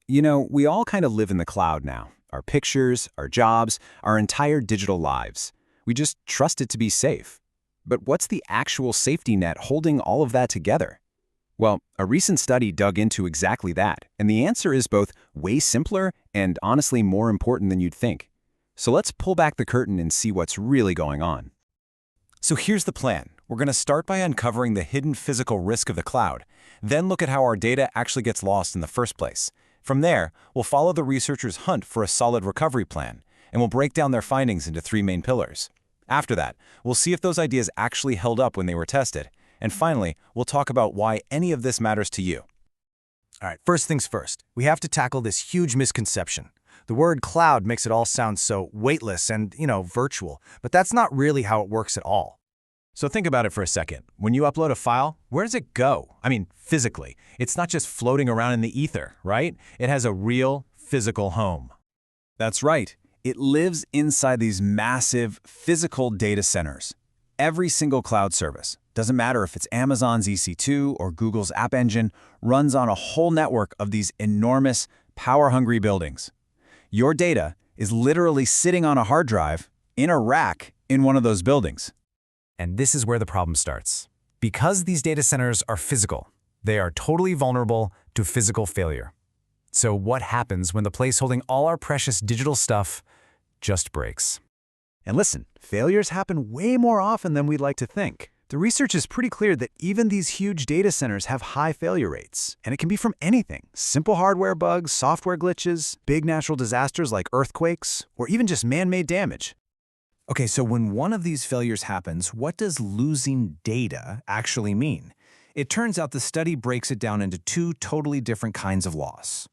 You know, we all kind of live in the cloud now. Our pictures, our jobs, our entire digital lives. We just trust it to be safe. But what's the actual safety net holding all of that together? Well, a recent study dug into exactly that, and the answer is both way simpler and honestly more important than you'd think. So let's pull back the curtain and see what's really going on. So here's the plan. We're going to start by uncovering the hidden physical risk of the cloud, then look at how our data actually gets lost in the first place. From there, we'll follow the researchers' hunt for a solid recovery plan, and we'll break down their findings into three main pillars. After that, we'll see if those ideas actually held up when they were tested. And finally, we'll talk about why any of this matters to you. All right, first things first, we have to tackle this huge misconception. The word cloud makes it all sound so weightless and, virtual, but that's not really how it works at all. So think about it for a second. When you upload a file, where does it go? I mean, physically. It's not just floating around in the ether, right? It has a real physical home. That's right. It lives inside these massive physical data centers. Every single cloud service, doesn't matter if it's Amazon's EC2 or Google's App Engine, runs on a whole network of these enormous, power-hungry buildings. Your data is literally sitting on a hard drive in a rack in one of those buildings. And this is where the problem starts. Because these data centers are physical, they are totally vulnerable to physical failure. So what happens when the place holding all our precious digital stuff just breaks? And listen, failures happen way more often than we'd like to think. The research is pretty clear that even these huge data centers have high failure rates, and it can be from anything. Simple hardware bugs, software glitches, big natural disasters like earthquakes, or even just man-made damage. Okay, so when one of these failures happens, what does losing data actually mean? It turns out the study breaks it down into two totally different kinds of loss.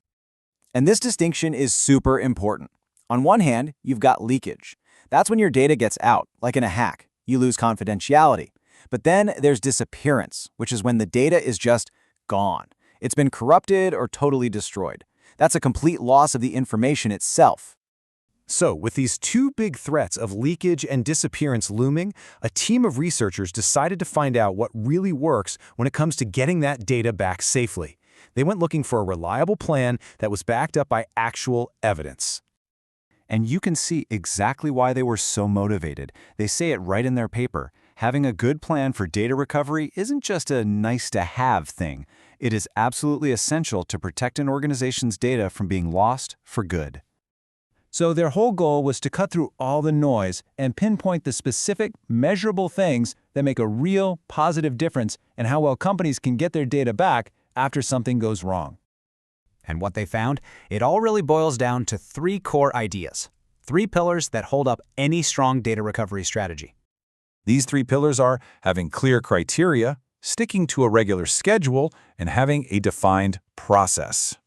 And this distinction is super important. On one hand, you've got leakage. That's when your data gets out, like in a hack. You lose confidentiality. But then there's disappearance, which is when the data is just gone. It's been corrupted or totally destroyed. That's a complete loss of the information itself. So, with these two big threats of leakage and disappearance looming, a team of researchers decided to find out what really works when it comes to getting that data back safely. They went looking for a reliable plan that was backed up by actual evidence. And you can see exactly why they were so motivated. They say it right in their paper. Having a good plan for data recovery isn't just a nice-to-have thing. It is absolutely essential to protect an organization's data from being lost for good. So their whole goal was to cut through all the noise and pinpoint the specific, measurable things that make a real, positive difference in how well companies can get their data back after something goes wrong. And what they found? It all really boils down to three core ideas, three pillars that hold up any strong data recovery strategy. These three pillars are having clear criteria, sticking to a regular schedule, and having a defined process.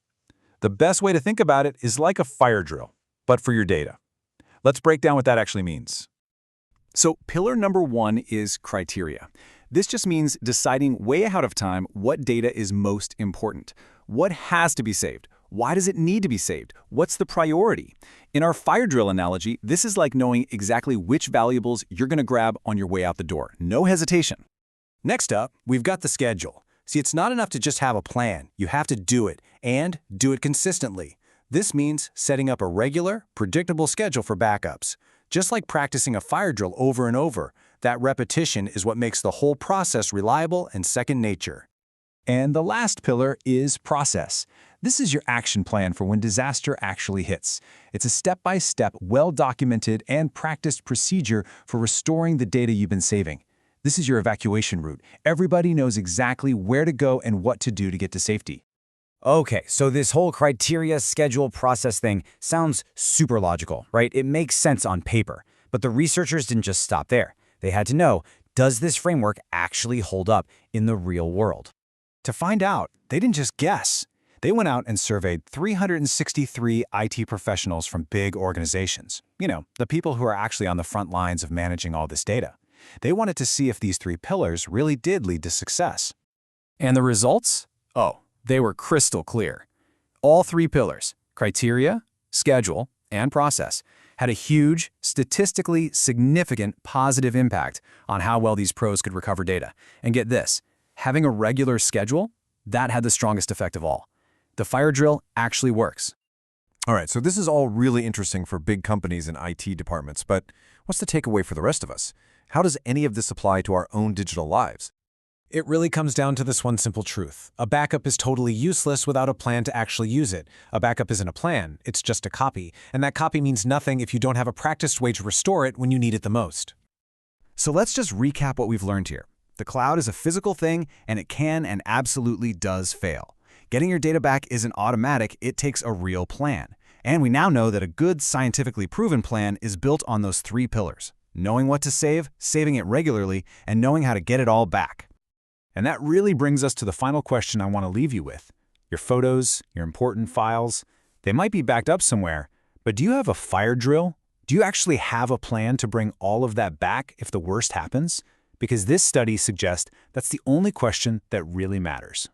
The best way to think about it is like a fire drill, but for your data. Let's break down what that actually means. So pillar number one is criteria. This just means deciding way ahead of time what data is most important. What has to be saved? Why does it need to be saved? What's the priority? In our fire drill analogy, this is like knowing exactly which valuables you're going to grab on your way out the door. No hesitation. Next up, we've got the schedule. See, it's not enough to just have a plan. You have to do it, and do it consistently. This means setting up a regular, predictable schedule for backups. Just like practicing a fire drill over and over, that repetition is what makes the whole process reliable and second nature. And the last pillar is process. This is your action plan for when disaster actually hits. It's a step-by-step, well-documented and practiced procedure for restoring the data you've been saving. This is your evacuation route. Everybody knows exactly where to go and what to do to get to safety. Okay, so this whole criteria, schedule, process thing sounds super logical, right? It makes sense on paper. But the researchers didn't just stop there. They had to know, does this framework actually hold up in the real world? To find out, they didn't just guess. They went out and surveyed 363 IT professionals from big organizations. The people who are actually on the front lines of managing all this data. They wanted to see if these three pillars really did lead to success. And the results? Oh, they were crystal clear. All three pillars, criteria, schedule, and process, had a huge, statistically significant positive impact on how well these pros could recover data. And get this, having a regular schedule, that had the strongest effect of all. The fire drill actually works. All right, so this is all really interesting for big companies and IT departments, but what's the takeaway for the rest of us? How does any of this apply to our own digital lives? It really comes down to this one simple truth. A backup is totally useless without a plan to actually use it. A backup isn't a plan, it's just a copy. And that copy means nothing if you don't have a practiced way to restore it when you need it the most. So let's just recap what we've learned here. The cloud is a physical thing, and it can and absolutely does fail. Getting your data back isn't automatic, it takes a real plan. And we now know that a good, scientifically proven plan is built on those 3 pillars: knowing what to save, saving it regularly, and knowing how to get it all back. And that really brings us to the final question I want to leave you with. Your photos, your important files, they might be backed up somewhere, but do you have a fire drill? Do you actually have a plan to bring all of that back if the worst happens? Because this study suggests that's the only question that really matters.